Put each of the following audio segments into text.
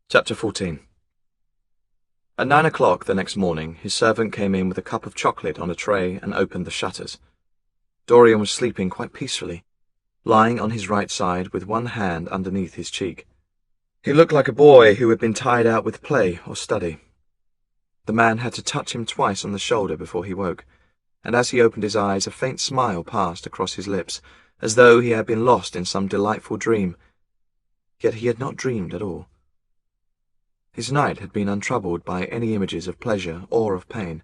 Chapter 14. At 9 o'clock the next morning, his servant came in with a cup of chocolate on a tray and opened the shutters. Dorian was sleeping quite peacefully, lying on his right side with one hand underneath his cheek. He looked like a boy who had been tired out with play or study. The man had to touch him twice on the shoulder before he woke, and as he opened his eyes a faint smile passed across his lips, as though he had been lost in some delightful dream. Yet he had not dreamed at all. His night had been untroubled by any images of pleasure or of pain.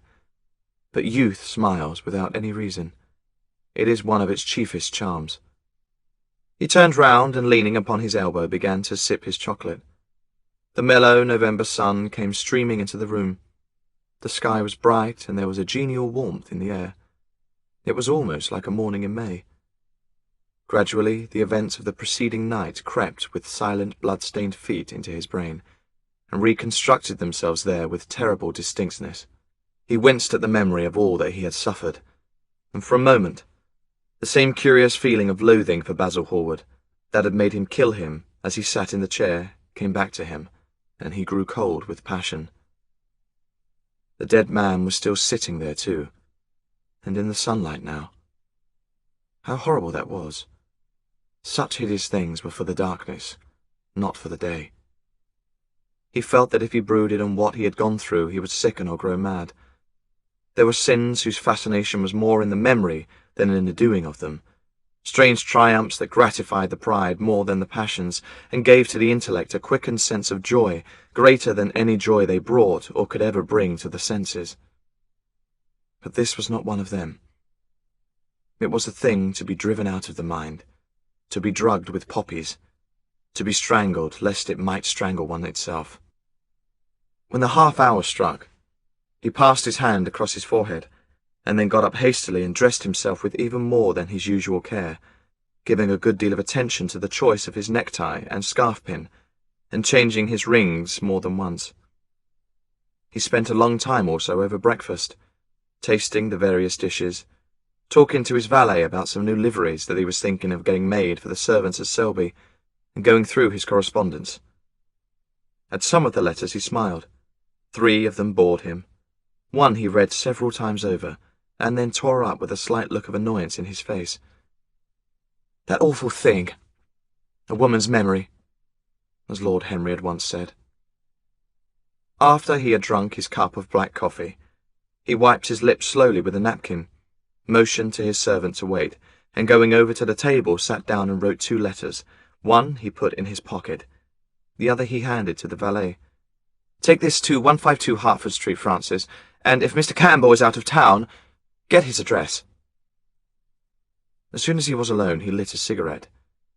But youth smiles without any reason. It is one of its chiefest charms. He turned round and, leaning upon his elbow, began to sip his chocolate. The mellow November sun came streaming into the room. The sky was bright and there was a genial warmth in the air. It was almost like a morning in May. Gradually the events of the preceding night crept with silent blood-stained feet into his brain, and reconstructed themselves there with terrible distinctness. He winced at the memory of all that he had suffered, and for a moment the same curious feeling of loathing for Basil Hallward that had made him kill him as he sat in the chair came back to him, and he grew cold with passion. The dead man was still sitting there too, and in the sunlight now. How horrible that was! Such hideous things were for the darkness, not for the day. He felt that if he brooded on what he had gone through, he would sicken or grow mad. There were sins whose fascination was more in the memory than in the doing of them, strange triumphs that gratified the pride more than the passions, and gave to the intellect a quickened sense of joy, greater than any joy they brought or could ever bring to the senses. But this was not one of them. It was a thing to be driven out of the mind, to be drugged with poppies, to be strangled lest it might strangle one itself. When the half-hour struck, he passed his hand across his forehead, and then got up hastily and dressed himself with even more than his usual care, giving a good deal of attention to the choice of his necktie and scarf-pin, and changing his rings more than once. He spent a long time also over breakfast, tasting the various dishes, talking to his valet about some new liveries that he was thinking of getting made for the servants at Selby, and going through his correspondence. At some of the letters he smiled. 3 of them bored him. One he read several times over, and then tore up with a slight look of annoyance in his face. That awful thing, a woman's memory, as Lord Henry had once said. After he had drunk his cup of black coffee, he wiped his lips slowly with a napkin, motioned to his servant to wait, and going over to the table sat down and wrote 2 letters. One he put in his pocket, the other he handed to the valet. Take this to 152 Hertford Street, Francis, and if Mr. Campbell is out of town, get his address. As soon as he was alone, he lit a cigarette,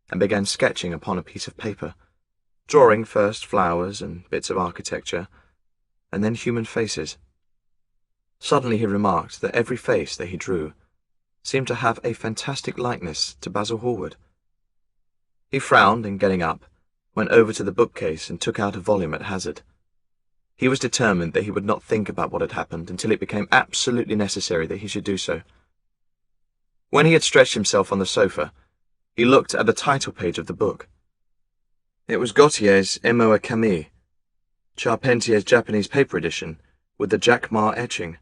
and began sketching upon a piece of paper, drawing first flowers and bits of architecture, and then human faces. Suddenly he remarked that every face that he drew seemed to have a fantastic likeness to Basil Hallward. He frowned and, getting up, went over to the bookcase and took out a volume at hazard. He was determined that he would not think about what had happened until it became absolutely necessary that he should do so. When he had stretched himself on the sofa, he looked at the title page of the book. It was Gautier's Emo à Camille, Charpentier's Japanese paper edition, with the Jacquemart etching.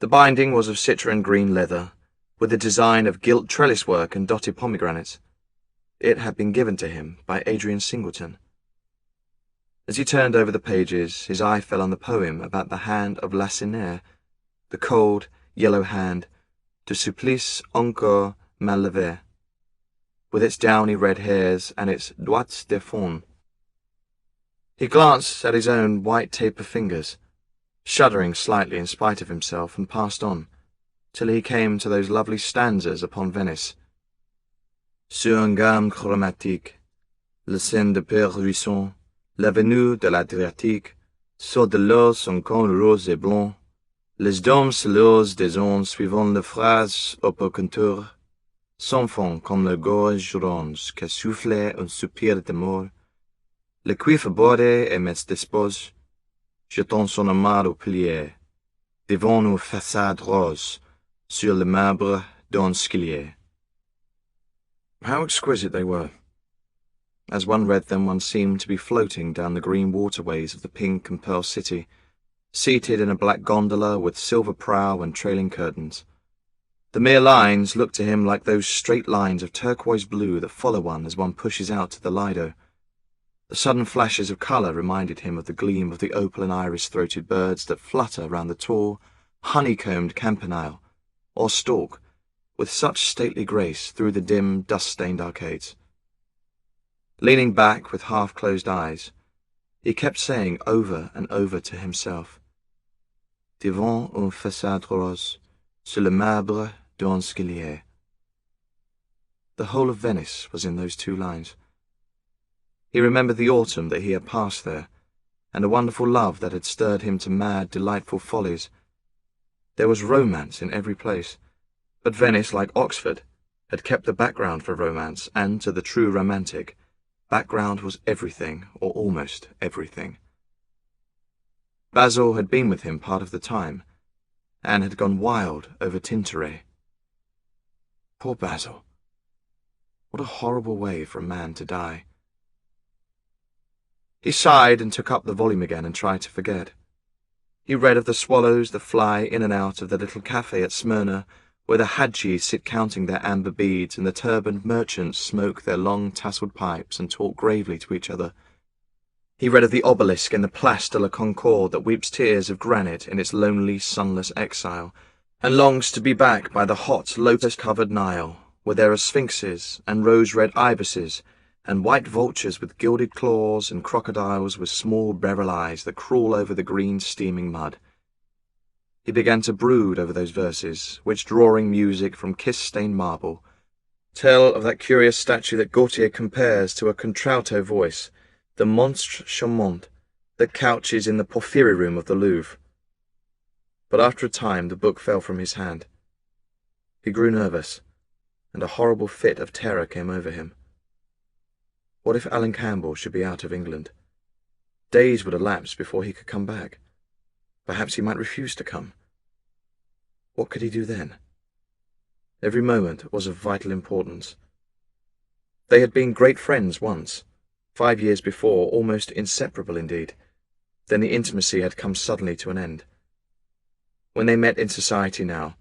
The binding was of citron green leather, with a design of gilt trellis work and dotted pomegranates. It had been given to him by Adrian Singleton. As he turned over the pages, his eye fell on the poem about the hand of Lacenaire, the cold, yellow hand, de supplice encore mal levé, with its downy red hairs and its doigts de faune. He glanced at his own white taper fingers, shuddering slightly in spite of himself, and passed on, till he came to those lovely stanzas upon Venice. Sur une gamme chromatique, le Seine de Père-Ruisson, l'avenue de l'Adriatique, sur de l'eau son con rose et blanc, les dômes celos des ondes suivant les phrases au peu contour, s'enfont comme le gorge ronde que soufflait un soupir d'amour. Le cuivre bordé et me dispose, jetant son amarre au pilier, devant une façade rose, sur le marbre d'un escalier. How exquisite they were! As one read them, one seemed to be floating down the green waterways of the pink and pearl city, seated in a black gondola with silver prow and trailing curtains. The mere lines looked to him like those straight lines of turquoise blue that follow one as one pushes out to the Lido. The sudden flashes of colour reminded him of the gleam of the opal and iris-throated birds that flutter round the tall, honeycombed campanile, or stalk, with such stately grace through the dim, dust-stained arcades. Leaning back with half-closed eyes, he kept saying over and over to himself, "Devant une façade rose, sur le marbre d'un escalier." The whole of Venice was in those two lines. He remembered the autumn that he had passed there, and a wonderful love that had stirred him to mad, delightful follies. There was romance in every place, but Venice, like Oxford, had kept the background for romance, and to the true romantic, background was everything, or almost everything. Basil had been with him part of the time, and had gone wild over Tintoret. Poor Basil. What a horrible way for a man to die. He sighed and took up the volume again and tried to forget. He read of the swallows that fly in and out of the little cafe at Smyrna, where the hadjis sit counting their amber beads and the turbaned merchants smoke their long tasselled pipes and talk gravely to each other. He read of the obelisk in the Place de la Concorde that weeps tears of granite in its lonely, sunless exile, and longs to be back by the hot, lotus-covered Nile, where there are sphinxes and rose-red ibises, and white vultures with gilded claws and crocodiles with small beryl eyes that crawl over the green steaming mud. He began to brood over those verses, which, drawing music from kiss-stained marble, tell of that curious statue that Gautier compares to a contralto voice, the monstre charmant that couches in the Porphyry room of the Louvre. But after a time the book fell from his hand. He grew nervous, and a horrible fit of terror came over him. What if Alan Campbell should be out of England? Days would elapse before he could come back. Perhaps he might refuse to come. What could he do then? Every moment was of vital importance. They had been great friends once, 5 years before, almost inseparable indeed. Then the intimacy had come suddenly to an end. When they met in society now,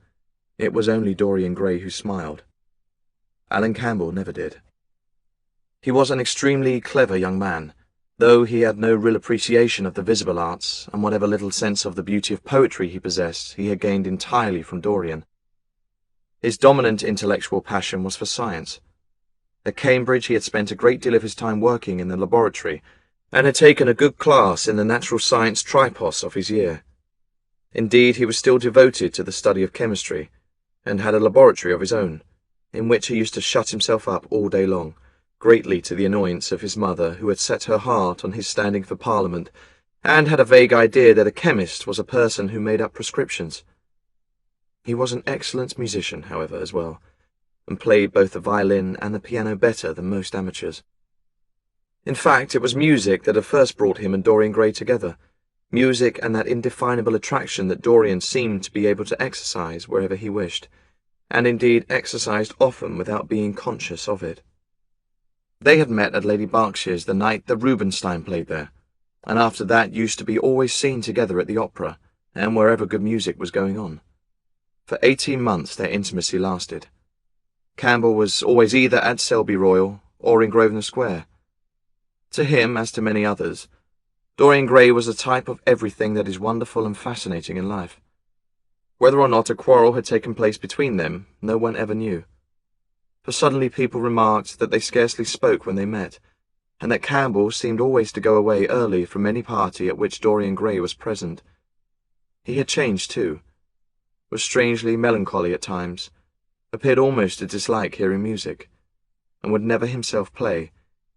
it was only Dorian Gray who smiled. Alan Campbell never did. He was an extremely clever young man, though he had no real appreciation of the visible arts, and whatever little sense of the beauty of poetry he possessed, he had gained entirely from Dorian. His dominant intellectual passion was for science. At Cambridge he had spent a great deal of his time working in the laboratory, and had taken a good class in the natural science tripos of his year. Indeed, he was still devoted to the study of chemistry, and had a laboratory of his own, in which he used to shut himself up all day long, greatly to the annoyance of his mother, who had set her heart on his standing for Parliament, and had a vague idea that a chemist was a person who made up prescriptions. He was an excellent musician, however, as well, and played both the violin and the piano better than most amateurs. In fact, it was music that had first brought him and Dorian Gray together, music and that indefinable attraction that Dorian seemed to be able to exercise wherever he wished, and indeed exercised often without being conscious of it. They had met at Lady Berkshire's the night that Rubinstein played there, and after that used to be always seen together at the opera, and wherever good music was going on. For 18 months their intimacy lasted. Campbell was always either at Selby Royal or in Grosvenor Square. To him, as to many others, Dorian Gray was a type of everything that is wonderful and fascinating in life. Whether or not a quarrel had taken place between them, no one ever knew. For suddenly people remarked that they scarcely spoke when they met, and that Campbell seemed always to go away early from any party at which Dorian Gray was present. He had changed too, was strangely melancholy at times, appeared almost to dislike hearing music, and would never himself play,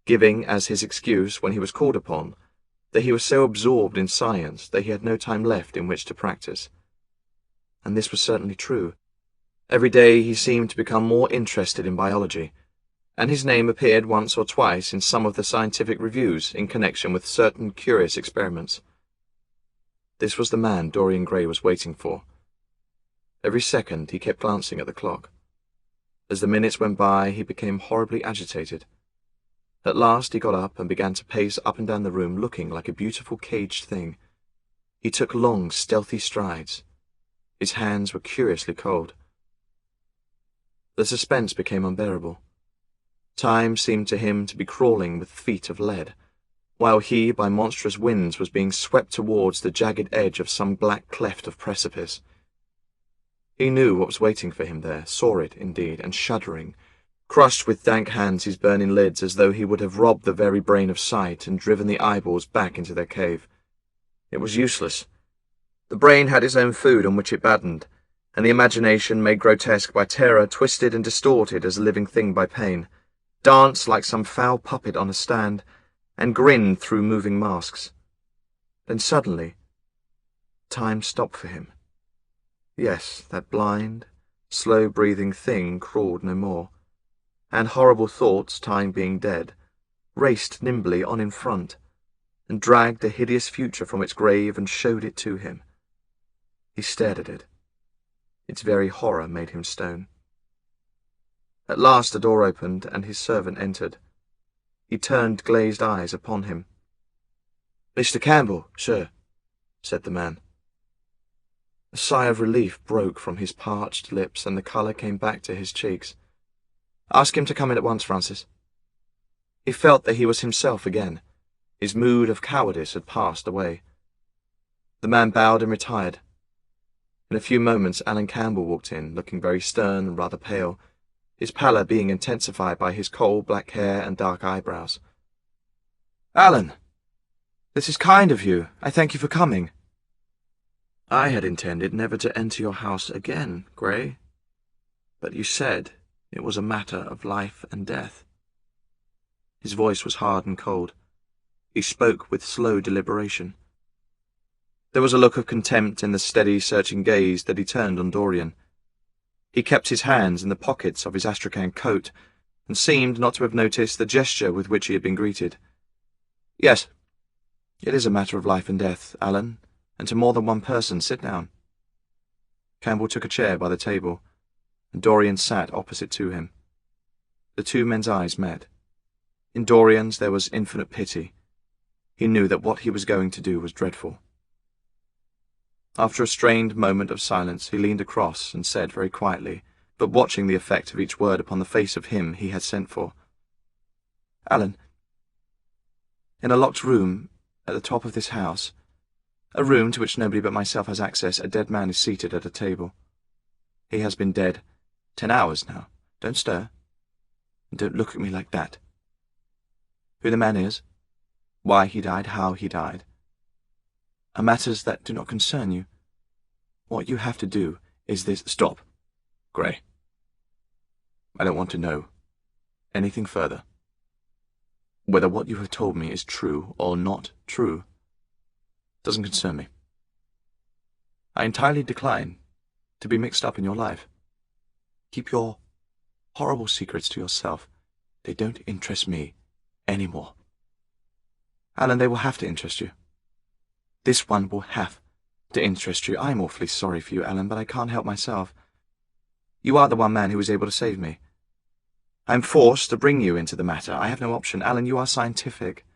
giving as his excuse, when he was called upon, that he was so absorbed in science that he had no time left in which to practice. And this was certainly true. Every day he seemed to become more interested in biology, and his name appeared once or twice in some of the scientific reviews in connection with certain curious experiments. This was the man Dorian Gray was waiting for. Every second he kept glancing at the clock. As the minutes went by, he became horribly agitated. At last he got up and began to pace up and down the room, looking like a beautiful caged thing. He took long, stealthy strides. His hands were curiously cold. The suspense became unbearable. Time seemed to him to be crawling with feet of lead, while he, by monstrous winds, was being swept towards the jagged edge of some black cleft of precipice. He knew what was waiting for him there, saw it, indeed, and shuddering, crushed with dank hands his burning lids as though he would have robbed the very brain of sight and driven the eyeballs back into their cave. It was useless. The brain had its own food on which it battened, and the imagination, made grotesque by terror, twisted and distorted as a living thing by pain, danced like some foul puppet on a stand, and grinned through moving masks. Then suddenly, time stopped for him. Yes, that blind, slow-breathing thing crawled no more, and horrible thoughts, time being dead, raced nimbly on in front, and dragged a hideous future from its grave and showed it to him. He stared at it. Its very horror made him stone. At last the door opened, and his servant entered. He turned glazed eyes upon him. "Mr. Campbell, sir," said the man. A sigh of relief broke from his parched lips, and the colour came back to his cheeks. "Ask him to come in at once, Francis." He felt that he was himself again. His mood of cowardice had passed away. The man bowed and retired. In a few moments Alan Campbell walked in, looking very stern and rather pale, his pallor being intensified by his coal-black hair and dark eyebrows. "Alan, this is kind of you. I thank you for coming." "I had intended never to enter your house again, Grey. But you said it was a matter of life and death." His voice was hard and cold. He spoke with slow deliberation. There was a look of contempt in the steady, searching gaze that he turned on Dorian. He kept his hands in the pockets of his astrakhan coat, and seemed not to have noticed the gesture with which he had been greeted. "Yes, it is a matter of life and death, Alan, and to more than one person. Sit down." Campbell took a chair by the table, and Dorian sat opposite to him. The two men's eyes met. In Dorian's there was infinite pity. He knew that what he was going to do was dreadful. After a strained moment of silence, he leaned across and said very quietly, but watching the effect of each word upon the face of him he had sent for, "Alan, in a locked room at the top of this house, a room to which nobody but myself has access, a dead man is seated at a table. He has been dead 10 hours now. Don't stir, and don't look at me like that. Who the man is, why he died, how he died, are matters that do not concern you. What you have to do is this—" "Stop, Grey. I don't want to know anything further. Whether what you have told me is true or not true doesn't concern me. I entirely decline to be mixed up in your life. Keep your horrible secrets to yourself. They don't interest me any more." "Alan, they will have to interest you. This one will have to interest you. I'm awfully sorry for you, Alan, but I can't help myself. You are the one man who was able to save me. I'm forced to bring you into the matter. I have no option. Alan, you are scientific.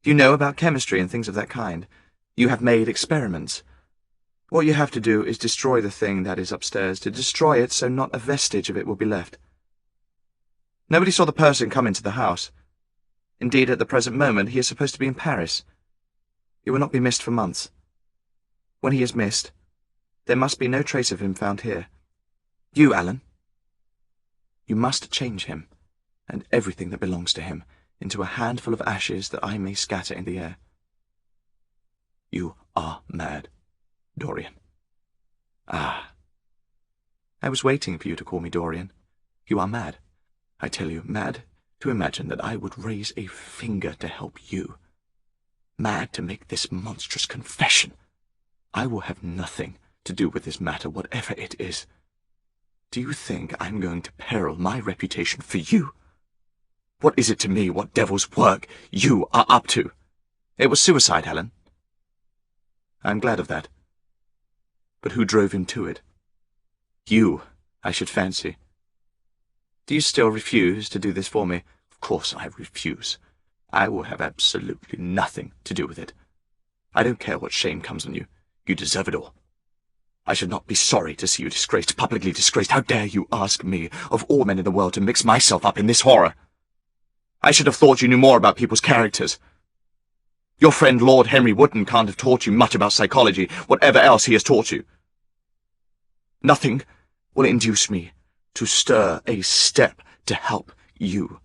You know about chemistry and things of that kind. You have made experiments. What you have to do is destroy the thing that is upstairs, to destroy it so not a vestige of it will be left. Nobody saw the person come into the house. Indeed, at the present moment, he is supposed to be in Paris. He will not be missed for months. When he is missed, there must be no trace of him found here. You, Alan, you must change him, and everything that belongs to him, into a handful of ashes that I may scatter in the air. You are mad, Dorian." "Ah, I was waiting for you to call me Dorian. You are mad. I tell you, mad to imagine that I would raise a finger to help you. Mad to make this monstrous confession. I will have nothing to do with this matter, whatever it is. Do you think I'm going to peril my reputation for you? What is it to me what devil's work you are up to? It was suicide, Helen. I'm glad of that. But who drove him to it? You, I should fancy. Do you still refuse to do this for me?" "Of course I refuse. I will have absolutely nothing to do with it. I don't care what shame comes on you. You deserve it all. I should not be sorry to see you disgraced, publicly disgraced. How dare you ask me, of all men in the world, to mix myself up in this horror? I should have thought you knew more about people's characters. Your friend Lord Henry Wotton can't have taught you much about psychology, whatever else he has taught you. Nothing will induce me to stir a step to help you.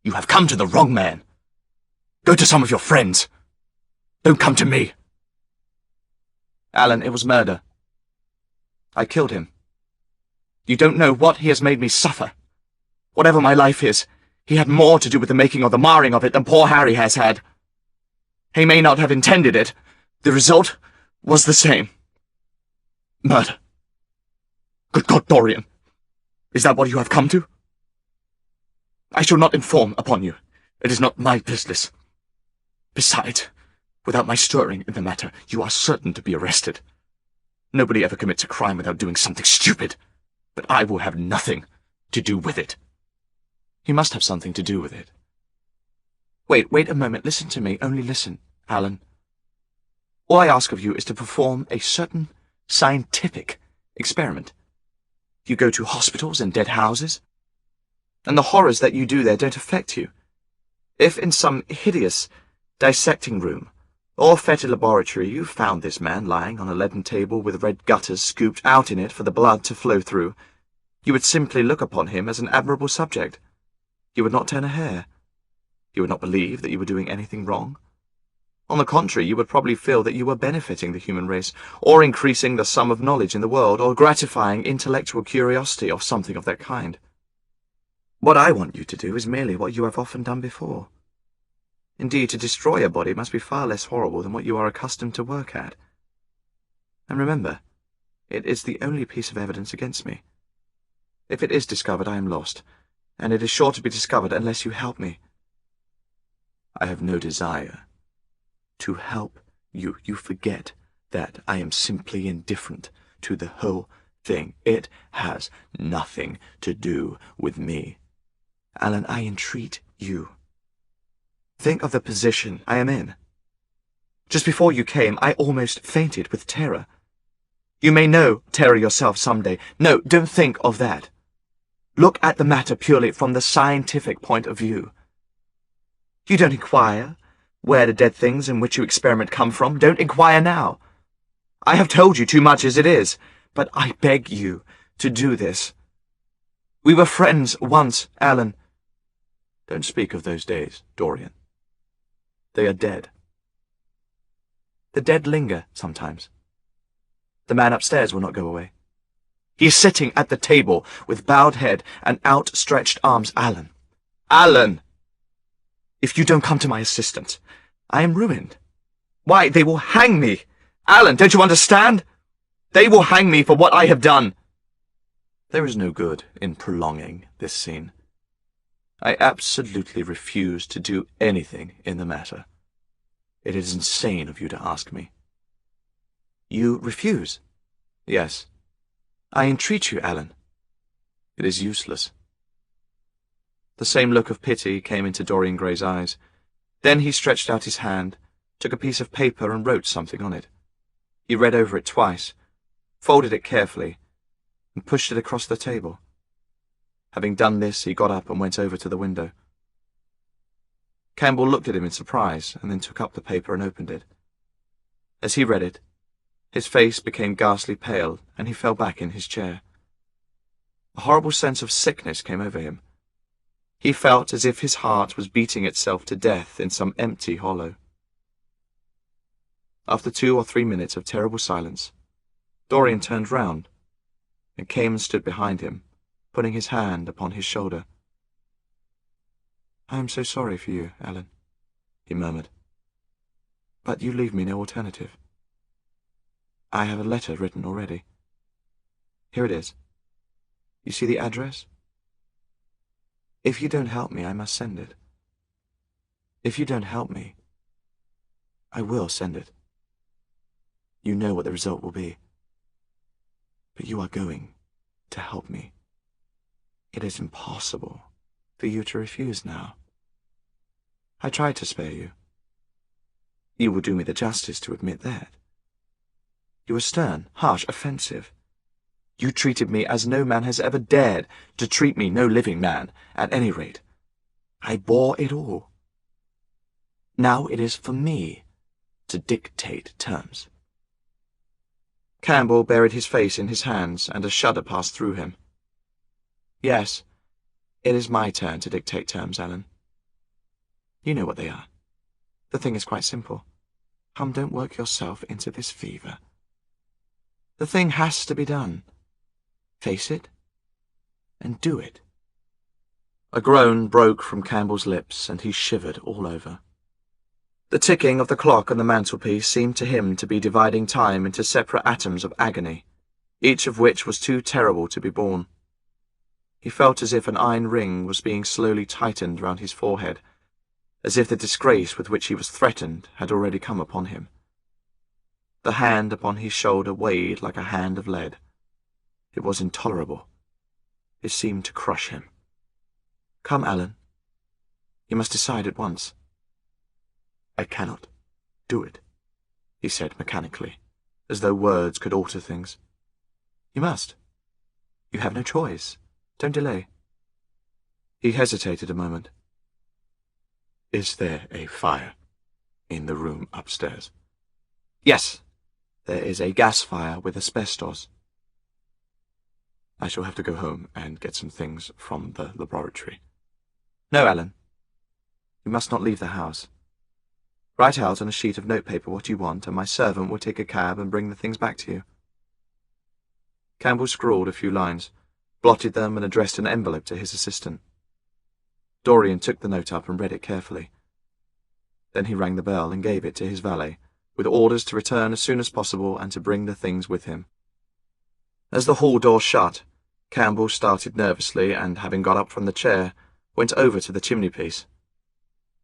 You have come to the wrong man. Go to some of your friends. Don't come to me. Alan, it was murder. I killed him. You don't know what he has made me suffer. Whatever my life is, he had more to do with the making or the marring of it than poor Harry has had. He may not have intended it. The result was the same. Murder. Good God, Dorian. Is that what you have come to? I shall not inform upon you. It is not my business. Besides, without my stirring in the matter, you are certain to be arrested. Nobody ever commits a crime without doing something stupid, but I will have nothing to do with it. He must have something to do with it. Wait a moment. Listen to me. Only listen, Alan. All I ask of you is to perform a certain scientific experiment. You go to hospitals and dead houses, and the horrors that you do there don't affect you. If in some hideous dissecting room or fetid laboratory you found this man lying on a leaden table with red gutters scooped out in it for the blood to flow through, you would simply look upon him as an admirable subject. You would not turn a hair. You would not believe that you were doing anything wrong. On the contrary, you would probably feel that you were benefiting the human race, or increasing the sum of knowledge in the world, or gratifying intellectual curiosity, or something of that kind. What I want you to do is merely what you have often done before. Indeed, to destroy a body must be far less horrible than what you are accustomed to work at. And remember, it is the only piece of evidence against me. If it is discovered, I am lost, and it is sure to be discovered unless you help me. I have no desire to help you. You forget that I am simply indifferent to the whole thing. It has nothing to do with me. Alan, I entreat you. Think of the position I am in. Just before you came, I almost fainted with terror. You may know terror yourself someday. No, don't think of that. Look at the matter purely from the scientific point of view. You don't inquire where the dead things in which you experiment come from. Don't inquire now. I have told you too much as it is, but I beg you to do this. We were friends once, Alan. Don't speak of those days, Dorian. They are dead. The dead linger sometimes. The man upstairs will not go away. He is sitting at the table with bowed head and outstretched arms. Alan! Alan! If you don't come to my assistance, I am ruined. Why, they will hang me! Alan, don't you understand? They will hang me for what I have done. There is no good in prolonging this scene. I absolutely refuse to do anything in the matter. It is insane of you to ask me. You refuse? Yes. I entreat you, Alan. It is useless. The same look of pity came into Dorian Gray's eyes. Then he stretched out his hand, took a piece of paper and wrote something on it. He read over it twice, folded it carefully, and pushed it across the table. Having done this, he got up and went over to the window. Campbell looked at him in surprise, and then took up the paper and opened it. As he read it, his face became ghastly pale, and he fell back in his chair. A horrible sense of sickness came over him. He felt as if his heart was beating itself to death in some empty hollow. After 2 or 3 minutes of terrible silence, Dorian turned round, and came and stood behind him, putting his hand upon his shoulder. "I am so sorry for you, Alan," he murmured. "But you leave me no alternative. I have a letter written already. Here it is. You see the address? If you don't help me, I must send it. If you don't help me, I will send it. You know what the result will be. But you are going to help me. It is impossible for you to refuse now. I tried to spare you. You will do me the justice to admit that. You were stern, harsh, offensive. You treated me as no man has ever dared to treat me, no living man, at any rate. I bore it all. Now it is for me to dictate terms. Campbell buried his face in his hands, and a shudder passed through him. Yes, it is my turn to dictate terms, Alan. You know what they are. The thing is quite simple. Come, don't work yourself into this fever. The thing has to be done. Face it, and do it. A groan broke from Campbell's lips, and he shivered all over. The ticking of the clock on the mantelpiece seemed to him to be dividing time into separate atoms of agony, each of which was too terrible to be borne. He felt as if an iron ring was being slowly tightened round his forehead, as if the disgrace with which he was threatened had already come upon him. The hand upon his shoulder weighed like a hand of lead. It was intolerable. It seemed to crush him. Come, Alan. You must decide at once. I cannot do it, he said mechanically, as though words could alter things. You must. You have no choice. Don't delay. He hesitated a moment. Is there a fire in the room upstairs? Yes, there is a gas fire with asbestos. I shall have to go home and get some things from the laboratory. No, Alan. You must not leave the house. Write out on a sheet of notepaper what you want, and my servant will take a cab and bring the things back to you. Campbell scrawled a few lines, blotted them, and addressed an envelope to his assistant. Dorian took the note up and read it carefully. Then he rang the bell and gave it to his valet, with orders to return as soon as possible and to bring the things with him. As the hall door shut, Campbell started nervously and, having got up from the chair, went over to the chimney-piece.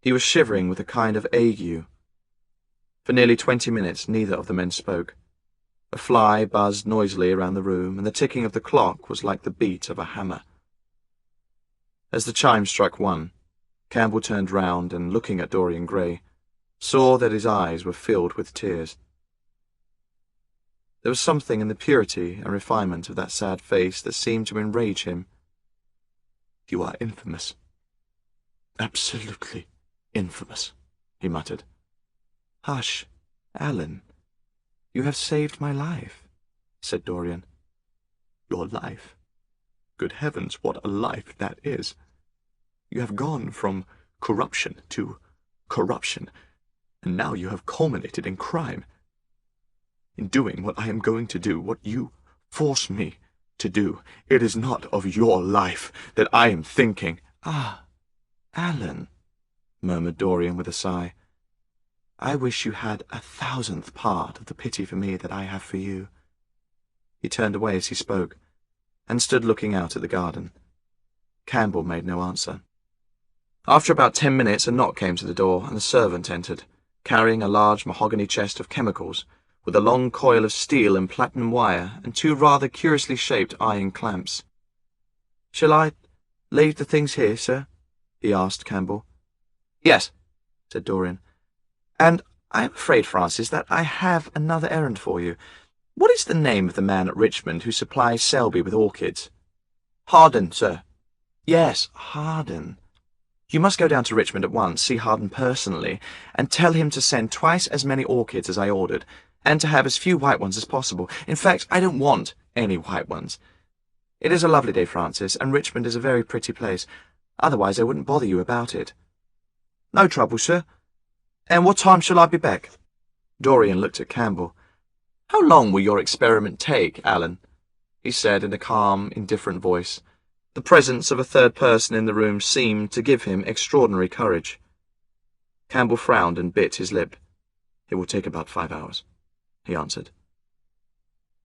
He was shivering with a kind of ague. For nearly 20 minutes neither of the men spoke. A fly buzzed noisily around the room, and the ticking of the clock was like the beat of a hammer. As the chime struck 1, Campbell turned round and, looking at Dorian Gray, saw that his eyes were filled with tears. There was something in the purity and refinement of that sad face that seemed to enrage him. You are infamous. Absolutely infamous, he muttered. Hush, Alan. You have saved my life, said Dorian. Your life? Good heavens, what a life that is! You have gone from corruption to corruption, and now you have culminated in crime. In doing what I am going to do, what you force me to do, it is not of your life that I am thinking. Ah, Alan, murmured Dorian with a sigh. I wish you had 1,000th part of the pity for me that I have for you. He turned away as he spoke, and stood looking out at the garden. Campbell made no answer. After about 10 minutes a knock came to the door, and the servant entered, carrying a large mahogany chest of chemicals, with a long coil of steel and platinum wire, and 2 rather curiously shaped iron clamps. Shall I leave the things here, sir? He asked Campbell. Yes, said Dorian. And I am afraid, Francis, that I have another errand for you. What is the name of the man at Richmond who supplies Selby with orchids? Harden, sir. Yes, Harden. You must go down to Richmond at once, see Harden personally, and tell him to send twice as many orchids as I ordered, and to have as few white ones as possible. In fact, I don't want any white ones. It is a lovely day, Francis, and Richmond is a very pretty place. Otherwise I wouldn't bother you about it. No trouble, sir. And what time shall I be back? Dorian looked at Campbell. How long will your experiment take, Alan? He said in a calm, indifferent voice. The presence of a third person in the room seemed to give him extraordinary courage. Campbell frowned and bit his lip. It will take about 5 hours, he answered.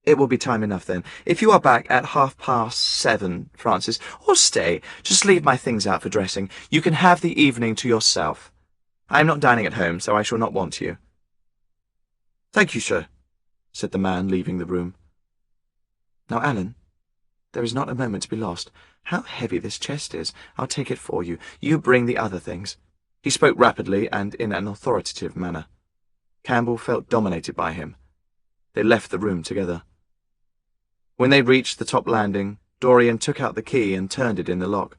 It will be time enough then. If you are back at 7:30, Francis, or stay, just leave my things out for dressing. You can have the evening to yourself. I am not dining at home, so I shall not want you. Thank you, sir, said the man, leaving the room. Now, Alan, there is not a moment to be lost. How heavy this chest is. I'll take it for you. You bring the other things. He spoke rapidly and in an authoritative manner. Campbell felt dominated by him. They left the room together. When they reached the top landing, Dorian took out the key and turned it in the lock.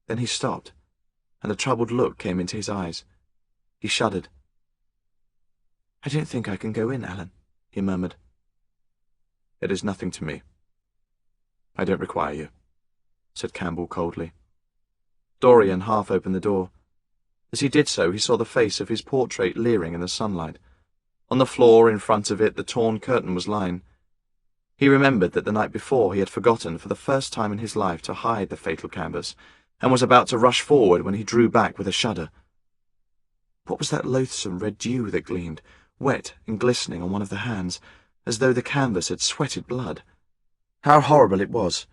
Then he stopped, and a troubled look came into his eyes. He shuddered. "I don't think I can go in, Alan," he murmured. "It is nothing to me. I don't require you," said Campbell coldly. Dorian half opened the door. As he did so, he saw the face of his portrait leering in the sunlight. On the floor in front of it the torn curtain was lying. He remembered that the night before he had forgotten for the first time in his life to hide the fatal canvas, and was about to rush forward when he drew back with a shudder. What was that loathsome red dew that gleamed, wet and glistening on one of the hands, as though the canvas had sweated blood? How horrible it was!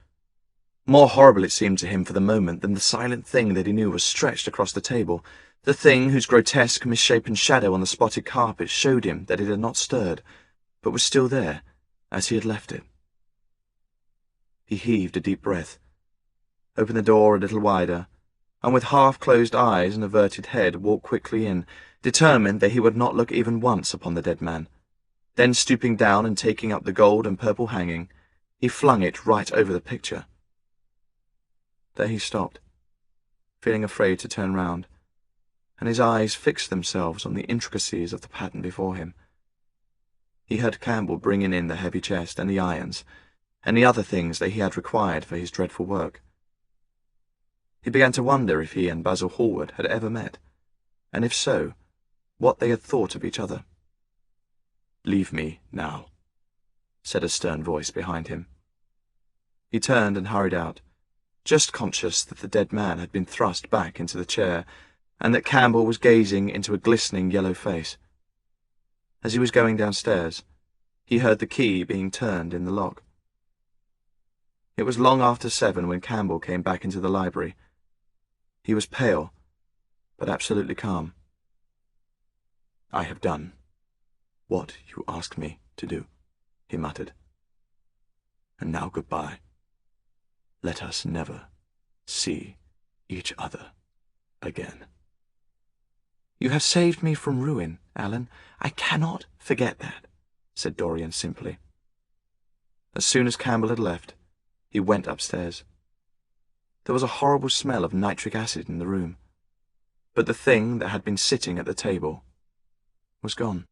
More horrible it seemed to him for the moment than the silent thing that he knew was stretched across the table, the thing whose grotesque, misshapen shadow on the spotted carpet showed him that it had not stirred, but was still there, as he had left it. He heaved a deep breath, opened the door a little wider, and with half-closed eyes and averted head walked quickly in, determined that he would not look even once upon the dead man. Then, stooping down and taking up the gold and purple hanging, he flung it right over the picture. There he stopped, feeling afraid to turn round, and his eyes fixed themselves on the intricacies of the pattern before him. He heard Campbell bringing in the heavy chest and the irons, and the other things that he had required for his dreadful work. He began to wonder if he and Basil Hallward had ever met, and if so, what they had thought of each other. "Leave me now," said a stern voice behind him. He turned and hurried out, just conscious that the dead man had been thrust back into the chair, and that Campbell was gazing into a glistening yellow face. As he was going downstairs, he heard the key being turned in the lock. It was long after 7 when Campbell came back into the library. He was pale, but absolutely calm. "I have done what you asked me to do," he muttered. "And now goodbye. Let us never see each other again." "You have saved me from ruin, Alan. I cannot forget that," said Dorian simply. As soon as Campbell had left, he went upstairs. There was a horrible smell of nitric acid in the room, but the thing that had been sitting at the table was gone.